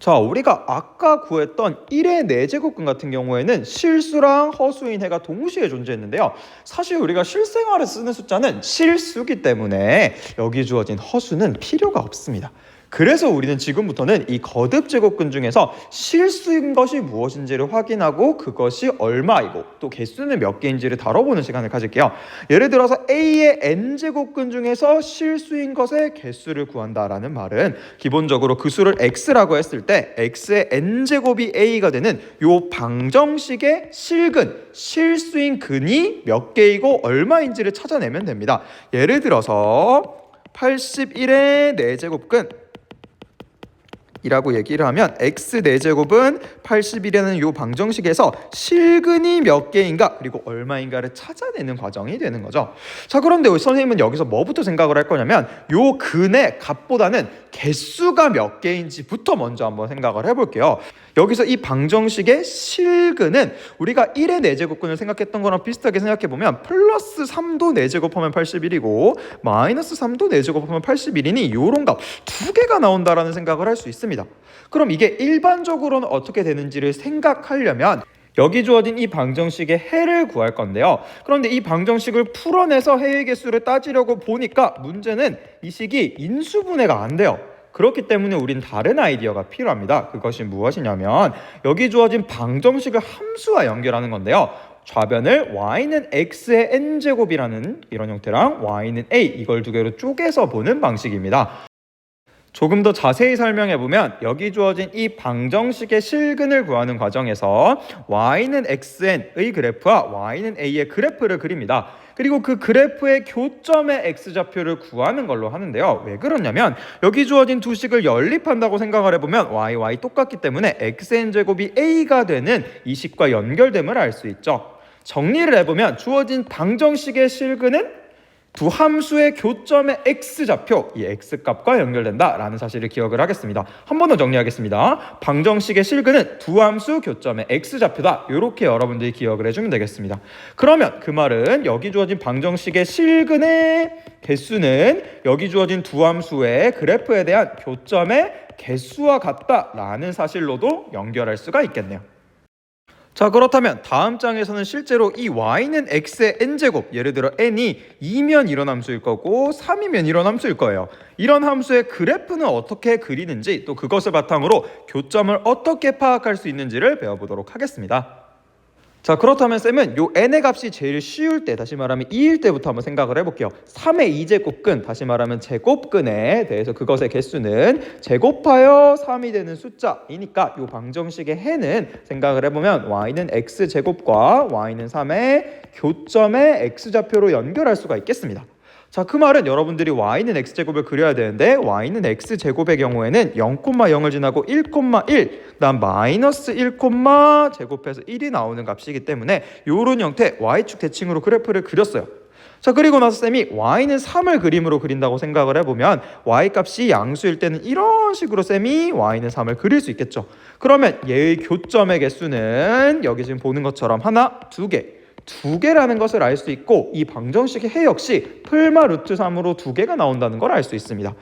자, 우리가 아까 구했던 1의 4제곱근 같은 경우에는 실수랑 허수인 해가 동시에 존재했는데요. 사실 우리가 실생활에 쓰는 숫자는 실수기 때문에 여기 주어진 허수는 필요가 없습니다. 그래서 우리는 지금부터는 이 거듭 제곱근 중에서 실수인 것이 무엇인지를 확인하고 그것이 얼마이고 또 개수는 몇 개인지를 다뤄보는 시간을 가질게요. 예를 들어서 A의 n제곱근 중에서 실수인 것의 개수를 구한다라는 말은 기본적으로 그 수를 x라고 했을 때 x의 n제곱이 A가 되는 요 방정식의 실근, 실수인 근이 몇 개이고 얼마인지를 찾아내면 됩니다. 예를 들어서 81의 4제곱근 이라고 얘기를 하면 x 4제곱은 81이라는 요 방정식에서 실근이 몇 개인가 그리고 얼마인가를 찾아내는 과정이 되는 거죠. 자, 그런데 선생님은 여기서 뭐부터 생각을 할 거냐면 요 근의 값보다는 개수가 몇 개인지부터 먼저 한번 생각을 해볼게요. 여기서 이 방정식의 실근은 우리가 1의 4제곱근을 생각했던 거랑 비슷하게 생각해보면 플러스 3도 4제곱하면 81이고 마이너스 3도 4제곱하면 81이니 요런 값 두 개가 나온다라는 생각을 할 수 있습니다. 그럼 이게 일반적으로는 어떻게 되는지를 생각하려면 여기 주어진 이 방정식의 해를 구할 건데요. 그런데 이 방정식을 풀어내서 해의 개수를 따지려고 보니까 문제는 이 식이 인수분해가 안 돼요. 그렇기 때문에 우린 다른 아이디어가 필요합니다. 그것이 무엇이냐면 여기 주어진 방정식을 함수와 연결하는 건데요. 좌변을 y는 x의 n제곱이라는 이런 형태랑 y는 a 이걸 두 개로 쪼개서 보는 방식입니다. 조금 더 자세히 설명해보면 여기 주어진 이 방정식의 실근을 구하는 과정에서 y는 xn의 그래프와 y는 a의 그래프를 그립니다. 그리고 그 그래프의 교점의 x좌표를 구하는 걸로 하는데요. 왜 그러냐면 여기 주어진 두 식을 연립한다고 생각을 해보면 y 똑같기 때문에 xn제곱이 a가 되는 이 식과 연결됨을 알 수 있죠. 정리를 해보면 주어진 방정식의 실근은 두 함수의 교점의 x좌표, 이 x값과 연결된다라는 사실을 기억을 하겠습니다. 한 번 더 정리하겠습니다. 방정식의 실근은 두 함수 교점의 x좌표다. 이렇게 여러분들이 기억을 해주면 되겠습니다. 그러면 그 말은 여기 주어진 방정식의 실근의 개수는 여기 주어진 두 함수의 그래프에 대한 교점의 개수와 같다라는 사실로도 연결할 수가 있겠네요. 자, 그렇다면 다음 장에서는 실제로 이 y는 x의 n제곱, 예를 들어 n이 2면 이런 함수일 거고 3이면 이런 함수일 거예요. 이런 함수의 그래프는 어떻게 그리는지 또 그것을 바탕으로 교점을 어떻게 파악할 수 있는지를 배워보도록 하겠습니다. 자, 그렇다면 쌤은 요 n의 값이 제일 쉬울 때, 다시 말하면 2일 때부터 한번 생각을 해볼게요. 3의 2제곱근, 다시 말하면 제곱근에 대해서 그것의 개수는 제곱하여 3이 되는 숫자이니까 요 방정식의 해는 생각을 해보면 y는 x제곱과 y는 3의 교점의 x좌표로 연결할 수가 있겠습니다. 자, 그 말은 여러분들이 y는 x제곱을 그려야 되는데 y는 x제곱의 경우에는 0,0을 지나고 1,1 그다음 마이너스 1, 제곱해서 1이 나오는 값이기 때문에 이런 형태 y축 대칭으로 그래프를 그렸어요. 자, 그리고 나서 쌤이 y는 3을 그림으로 그린다고 생각을 해보면 y값이 양수일 때는 이런 식으로 쌤이 y는 3을 그릴 수 있겠죠. 그러면 얘의 교점의 개수는 여기 지금 보는 것처럼 하나, 두 개라는 것을 알 수 있고 이 방정식의 해 역시 풀마 루트 3으로 두 개가 나온다는 걸 알 수 있습니다.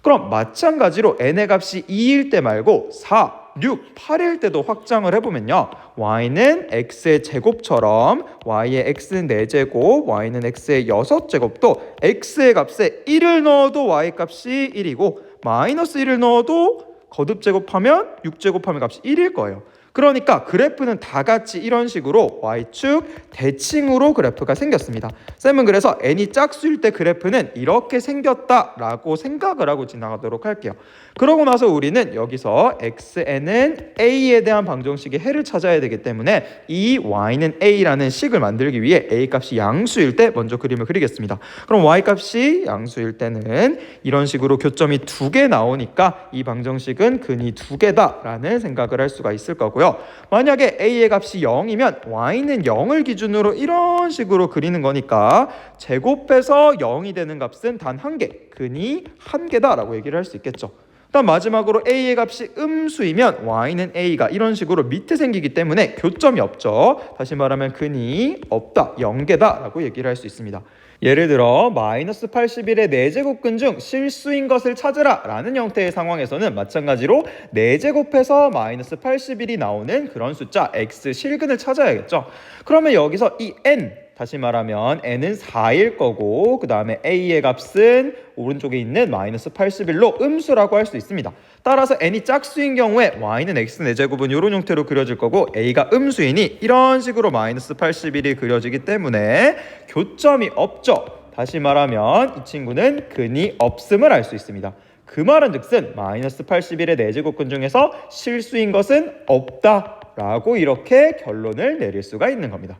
그럼 마찬가지로 n의 값이 2일 때 말고 4, 6, 8일 때도 확장을 해보면요. y는 x의 제곱처럼 y의 x는 4제곱, y는 x의 6제곱도 x의 값에 1을 넣어도 y값이 1이고 마이너스 1을 넣어도 거듭 제곱하면 6제곱하면 값이 1일 거예요. 그러니까 그래프는 다 같이 이런 식으로 y축 대칭으로 그래프가 생겼습니다. 쌤은 그래서 n이 짝수일 때 그래프는 이렇게 생겼다라고 생각을 하고 지나가도록 할게요. 그러고 나서 우리는 여기서 xn은 a에 대한 방정식의 해를 찾아야 되기 때문에 이 y는 a라는 식을 만들기 위해 a 값이 양수일 때 먼저 그림을 그리겠습니다. 그럼 y 값이 양수일 때는 이런 식으로 교점이 두 개 나오니까 이 방정식은 근이 두 개다라는 생각을 할 수가 있을 거고요. 만약에 a의 값이 0이면 y는 0을 기준으로 이런 식으로 그리는 거니까 제곱해서 0이 되는 값은 단 한 개, 근이 한 개다라고 얘기를 할 수 있겠죠. 다음 마지막으로 a의 값이 음수이면 y는 a가 이런 식으로 밑에 생기기 때문에 교점이 없죠. 다시 말하면 근이 없다, 연계다 라고 얘기를 할 수 있습니다. 예를 들어 마이너스 81의 4제곱근 중 실수인 것을 찾으라 라는 형태의 상황에서는 마찬가지로 4제곱해서 마이너스 81이 나오는 그런 숫자 x 실근을 찾아야겠죠. 그러면 여기서 이 n, 다시 말하면 n은 4일 거고 그 다음에 a의 값은 오른쪽에 있는 마이너스 81로 음수라고 할 수 있습니다. 따라서 n이 짝수인 경우에 y는 x 4제곱은 이런 형태로 그려질 거고 a가 음수이니 이런 식으로 마이너스 81이 그려지기 때문에 교점이 없죠. 다시 말하면 이 친구는 근이 없음을 알 수 있습니다. 그 말은 즉슨 마이너스 81의 4제곱근 중에서 실수인 것은 없다 라고 이렇게 결론을 내릴 수가 있는 겁니다.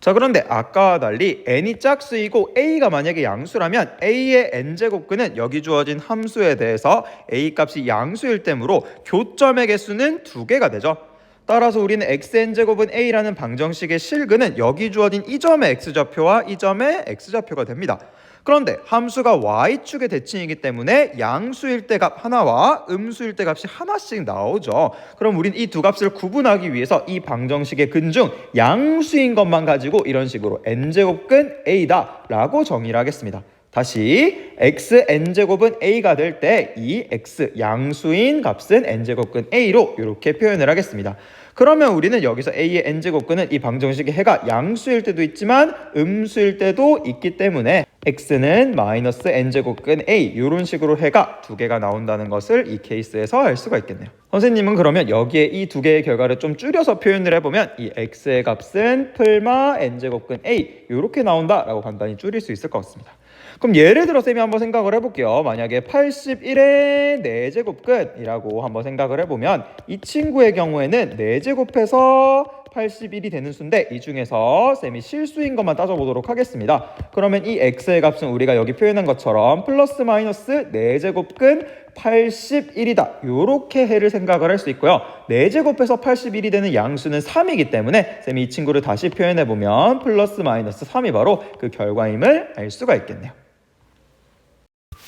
자, 그런데 아까와 달리 n이 짝수이고 a가 만약에 양수라면 a의 n제곱근은 여기 주어진 함수에 대해서 a 값이 양수일 때므로 교점의 개수는 2개가 되죠. 따라서 우리는 xn제곱은 a라는 방정식의 실근은 여기 주어진 이 점의 x좌표와 이 점의 x좌표가 됩니다. 그런데 함수가 y축의 대칭이기 때문에 양수일 때 값 하나와 음수일 때 값이 하나씩 나오죠. 그럼 우린 이 두 값을 구분하기 위해서 이 방정식의 근 중 양수인 것만 가지고 이런 식으로 n제곱근 a다 라고 정의를 하겠습니다. 다시 xn제곱은 a가 될 때 이 x 양수인 값은 n제곱근 a로 이렇게 표현을 하겠습니다. 그러면 우리는 여기서 a의 n제곱근은 이 방정식의 해가 양수일 때도 있지만 음수일 때도 있기 때문에 x는 마이너스 n제곱근 a 이런 식으로 해가 2개가 나온다는 것을 이 케이스에서 알 수가 있겠네요. 선생님은 그러면 여기에 이 2개의 결과를 좀 줄여서 표현을 해보면 이 x의 값은 풀마 n제곱근 a 이렇게 나온다라고 간단히 줄일 수 있을 것 같습니다. 그럼 예를 들어 쌤이 한번 생각을 해볼게요. 만약에 81의 4제곱근이라고 한번 생각을 해보면 이 친구의 경우에는 4제곱해서 81이 되는 수인데 이 중에서 쌤이 실수인 것만 따져보도록 하겠습니다. 그러면 이 x의 값은 우리가 여기 표현한 것처럼 플러스 마이너스 4제곱근 81이다 요렇게 해를 생각을 할 수 있고요. 4제곱해서 81이 되는 양수는 3이기 때문에 쌤이 이 친구를 다시 표현해보면 플러스 마이너스 3이 바로 그 결과임을 알 수가 있겠네요.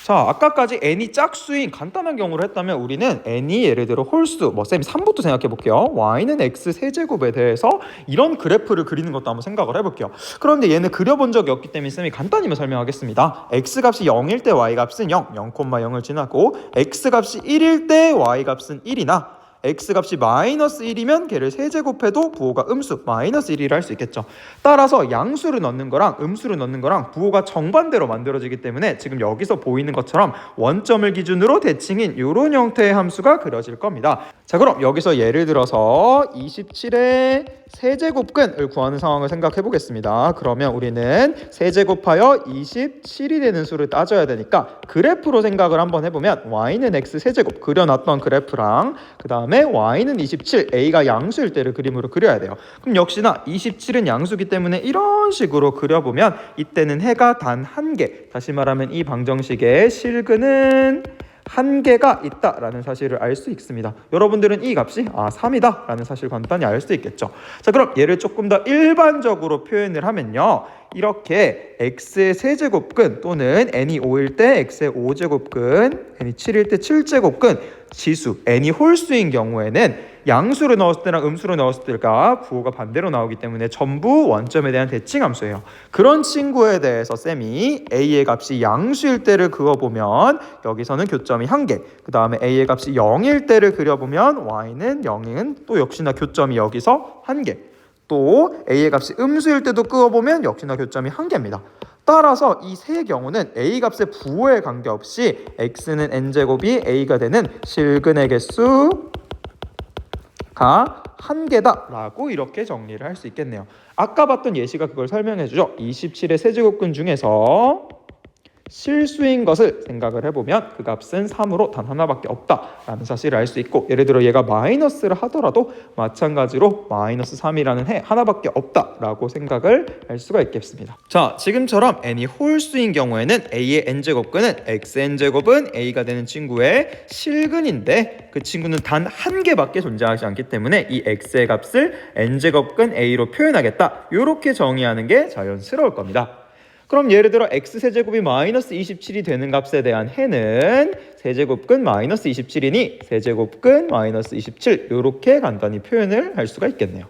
자, 아까까지 n이 짝수인 간단한 경우를 했다면 우리는 n이 예를 들어 홀수, 쌤이 3부터 생각해 볼게요. y는 x 세제곱에 대해서 이런 그래프를 그리는 것도 한번 생각을 해볼게요. 그런데 얘는 그려본 적이 없기 때문에 쌤이 간단히만 설명하겠습니다. x 값이 0일 때 y 값은 0, 0,0을 지나고 x 값이 1일 때 y 값은 1이나 x 값이 마이너스 1이면 걔를 세제곱해도 부호가 음수 마이너스 1이라 할 수 있겠죠. 따라서 양수를 넣는 거랑 음수를 넣는 거랑 부호가 정반대로 만들어지기 때문에 지금 여기서 보이는 것처럼 원점을 기준으로 대칭인 이런 형태의 함수가 그려질 겁니다. 자, 그럼 여기서 예를 들어서 27의 세제곱근을 구하는 상황을 생각해 보겠습니다. 그러면 우리는 세제곱하여 27이 되는 수를 따져야 되니까 그래프로 생각을 한번 해보면 y는 x 세제곱 그려놨던 그래프랑 그 다음에 y는 27, a가 양수일 때를 그림으로 그려야 돼요. 그럼 역시나 27은 양수기 때문에 이런 식으로 그려보면 이때는 해가 단 한 개, 다시 말하면 이 방정식의 실근은 한 개가 있다라는 사실을 알 수 있습니다. 여러분들은 이 값이 3이다 라는 사실을 간단히 알 수 있겠죠. 자, 그럼 얘를 조금 더 일반적으로 표현을 하면요, 이렇게 x의 세제곱근 또는 n이 5일 때 x의 5제곱근, n이 7일 때 7제곱근 지수 n이 홀수인 경우에는 양수를 넣었을 때랑 음수를 넣었을 때가 부호가 반대로 나오기 때문에 전부 원점에 대한 대칭 함수예요. 그런 친구에 대해서 쌤이 a의 값이 양수일 때를 그어보면 여기서는 교점이 1개, 그 다음에 a의 값이 0일 때를 그려보면 y는 0은 또 역시나 교점이 여기서 1개, 또 a의 값이 음수일 때도 그어보면 역시나 교점이 1개입니다. 따라서 이 세 경우는 a 값의 부호에 관계없이 x는 n제곱이 a가 되는 실근의 개수가 1개다 라고 이렇게 정리를 할 수 있겠네요. 아까 봤던 예시가 그걸 설명해 주죠. 27의 세제곱근 중에서 실수인 것을 생각을 해보면 그 값은 3으로 단 하나밖에 없다라는 사실을 알 수 있고, 예를 들어 얘가 마이너스를 하더라도 마찬가지로 마이너스 3이라는 해 하나밖에 없다라고 생각을 할 수가 있겠습니다. 자, 지금처럼 n이 홀수인 경우에는 a의 n제곱근은 xn제곱은 a가 되는 친구의 실근인데 그 친구는 단 한 개밖에 존재하지 않기 때문에 이 x의 값을 n제곱근 a로 표현하겠다 이렇게 정의하는 게 자연스러울 겁니다. 그럼 예를 들어 x세제곱이 마이너스 27이 되는 값에 대한 해는 세제곱근 마이너스 27이니 세제곱근 마이너스 27 이렇게 간단히 표현을 할 수가 있겠네요.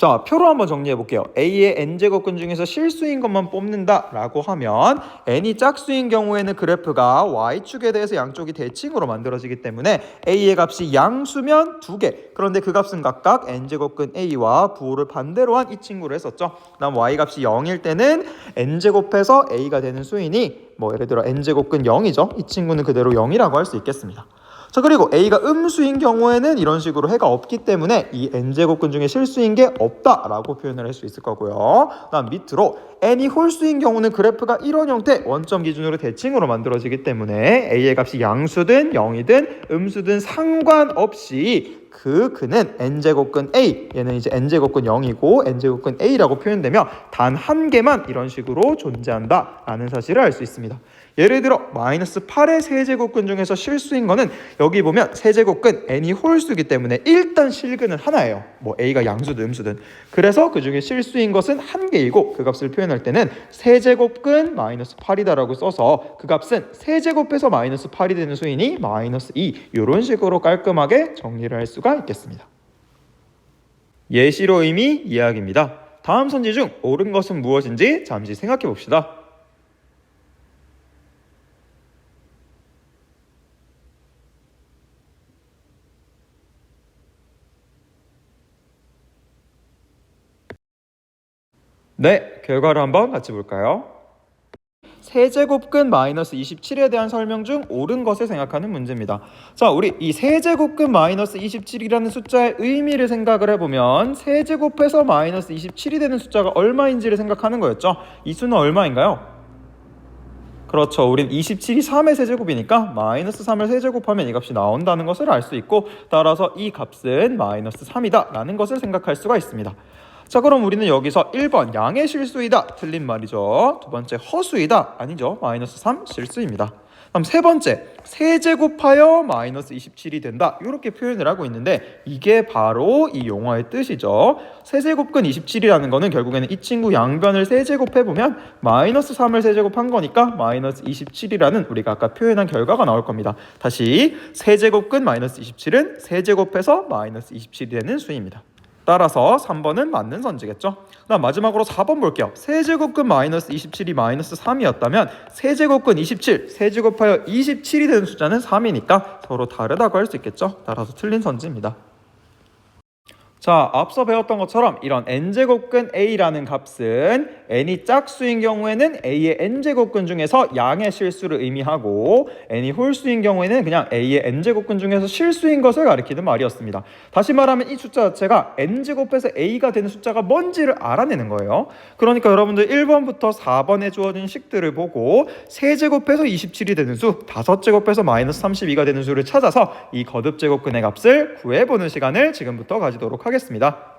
자, 표로 한번 정리해 볼게요. A의 n제곱근 중에서 실수인 것만 뽑는다라고 하면 n이 짝수인 경우에는 그래프가 y축에 대해서 양쪽이 대칭으로 만들어지기 때문에 A의 값이 양수면 2개. 그런데 그 값은 각각 n제곱근 A와 부호를 반대로 한 이 친구를 했었죠. 그다음 y값이 0일 때는 n제곱해서 A가 되는 수이니 뭐 예를 들어 n제곱근 0이죠. 이 친구는 그대로 0이라고 할 수 있겠습니다. 자, 그리고 A가 음수인 경우에는 이런 식으로 해가 없기 때문에 이 n제곱근 중에 실수인 게 없다라고 표현을 할 수 있을 거고요. 다음 밑으로 n이 홀수인 경우는 그래프가 이런 형태 원점 기준으로 대칭으로 만들어지기 때문에 A의 값이 양수든 0이든 음수든 상관없이 그는 n제곱근 A, 얘는 이제 n제곱근 0이고 n제곱근 A라고 표현되며 단 한 개만 이런 식으로 존재한다라는 사실을 알 수 있습니다. 예를 들어 마이너스 8의 세제곱근 중에서 실수인 거는 여기 보면 세제곱근 n이 홀수이기 때문에 일단 실근은 하나예요. 뭐 A가 양수든 음수든. 그래서 그 중에 실수인 것은 한 개이고 그 값을 표현할 때는 세제곱근 마이너스 8이다라고 써서 그 값은 세제곱해서 마이너스 8이 되는 수이니 마이너스 2 이런 식으로 깔끔하게 정리를 할 수가 있겠습니다. 예시로 의미 이야기입니다. 다음 선지 중 옳은 것은 무엇인지 잠시 생각해 봅시다. 네, 결과를 한번 같이 볼까요? 세제곱근 마이너스 27에 대한 설명 중 옳은 것을 생각하는 문제입니다. 자, 우리 이 세제곱근 마이너스 27이라는 숫자의 의미를 생각을 해보면 세제곱해서 마이너스 27이 되는 숫자가 얼마인지를 생각하는 거였죠. 이 수는 얼마인가요? 그렇죠. 우린 27이 3의 세제곱이니까 마이너스 3을 세제곱하면 이 값이 나온다는 것을 알 수 있고 따라서 이 값은 마이너스 3이다 라는 것을 생각할 수가 있습니다. 자, 그럼 우리는 여기서 1번 양의 실수이다 틀린 말이죠. 두 번째 허수이다 아니죠. 마이너스 3 실수입니다. 다음 세 번째 세제곱하여 마이너스 27이 된다 이렇게 표현을 하고 있는데 이게 바로 이 용어의 뜻이죠. 세제곱근 27이라는 거는 결국에는 이 친구 양변을 세제곱해보면 마이너스 3을 세제곱한 거니까 마이너스 27이라는 우리가 아까 표현한 결과가 나올 겁니다. 다시 세제곱근 마이너스 27은 세제곱해서 마이너스 27이 되는 수입니다. 따라서 3번은 맞는 선지겠죠. 그다음 마지막으로 4번 볼게요. 세제곱근 마이너스 27이 마이너스 3이었다면 세제곱근 27, 세제곱하여 27이 되는 숫자는 3이니까 서로 다르다고 할 수 있겠죠. 따라서 틀린 선지입니다. 자, 앞서 배웠던 것처럼 이런 n제곱근 a라는 값은 n이 짝수인 경우에는 a의 n제곱근 중에서 양의 실수를 의미하고 n이 홀수인 경우에는 그냥 a의 n제곱근 중에서 실수인 것을 가리키는 말이었습니다. 다시 말하면 이 숫자 자체가 n제곱해서 a가 되는 숫자가 뭔지를 알아내는 거예요. 그러니까 여러분들 1번부터 4번에 주어진 식들을 보고 세제곱해서 27이 되는 수, 5제곱해서 마이너스 32가 되는 수를 찾아서 이 거듭제곱근의 값을 구해보는 시간을 지금부터 가지도록 하겠습니다.